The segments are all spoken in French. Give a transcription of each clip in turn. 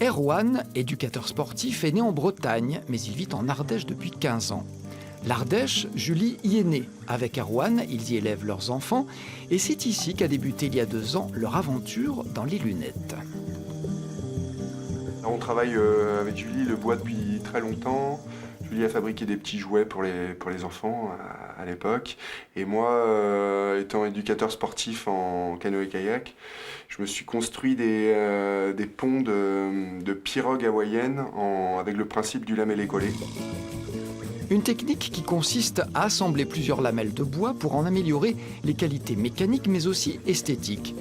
Erwan, éducateur sportif, est né en Bretagne, mais il vit en Ardèche depuis 15 ans. L'Ardèche, Julie y est née. Avec Erwan, ils y élèvent leurs enfants et c'est ici qu'a débuté il y a 2 ans leur aventure dans les lunettes. On travaille avec Julie le bois depuis très longtemps. Julie a fabriqué des petits jouets pour les enfants à l'époque. Et moi, étant éducateur sportif en canoë-kayak, je me suis construit des ponts de pirogue hawaïenne avec le principe du lamellé-collé. Une technique qui consiste à assembler plusieurs lamelles de bois pour en améliorer les qualités mécaniques mais aussi esthétiques.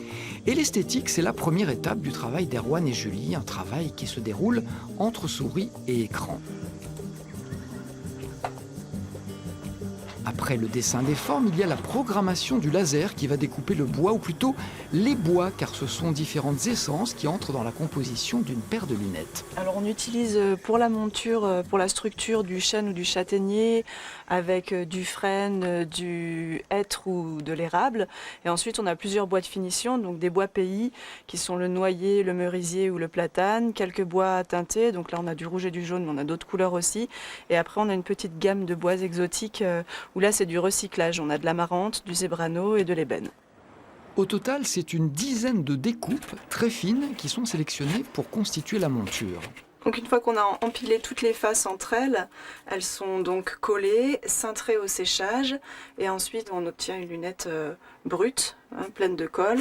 Et l'esthétique, c'est la première étape du travail d'Erwan et Julie, un travail qui se déroule entre souris et écran. Après le dessin des formes, il y a la programmation du laser qui va découper le bois, ou plutôt les bois, car ce sont différentes essences qui entrent dans la composition d'une paire de lunettes. Alors on utilise pour la monture, pour la structure, du chêne ou du châtaignier, avec du frêne, du hêtre ou de l'érable. Et ensuite on a plusieurs bois de finition, donc des bois pays qui sont le noyer, le merisier ou le platane, quelques bois teintés, donc là on a du rouge et du jaune, mais on a d'autres couleurs aussi. Et après on a une petite gamme de bois exotiques où là c'est du recyclage, on a de l'amarante, du zébrano et de l'ébène. Au total, c'est une dizaine de découpes très fines qui sont sélectionnées pour constituer la monture. Donc une fois qu'on a empilé toutes les faces entre elles, elles sont donc collées, cintrées au séchage et ensuite on obtient une lunette brute, pleine de colle.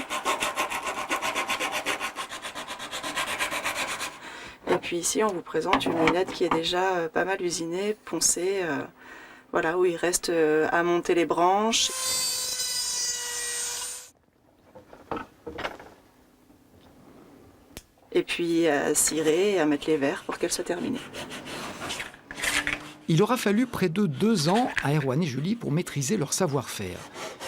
Et puis ici on vous présente une lunette qui est déjà pas mal usinée, poncée, voilà, où il reste à monter les branches. Et puis à cirer et à mettre les verres pour qu'elle soit terminée. Il aura fallu près de 2 ans à Erwan et Julie pour maîtriser leur savoir-faire.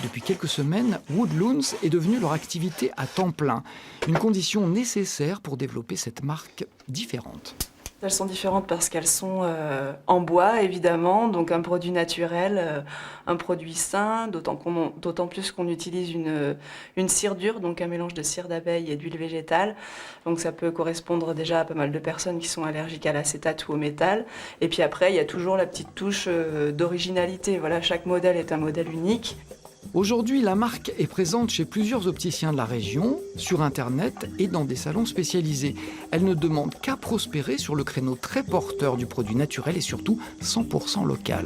Depuis quelques semaines, Woodloons est devenu leur activité à temps plein, une condition nécessaire pour développer cette marque différente. Elles sont différentes parce qu'elles sont en bois, évidemment, donc un produit naturel, un produit sain, d'autant plus qu'on utilise une cire dure, donc un mélange de cire d'abeille et d'huile végétale. Donc ça peut correspondre déjà à pas mal de personnes qui sont allergiques à l'acétate ou au métal. Et puis après, il y a toujours la petite touche d'originalité. Voilà, chaque modèle est un modèle unique. Aujourd'hui, la marque est présente chez plusieurs opticiens de la région, sur Internet et dans des salons spécialisés. Elle ne demande qu'à prospérer sur le créneau très porteur du produit naturel et surtout 100% local.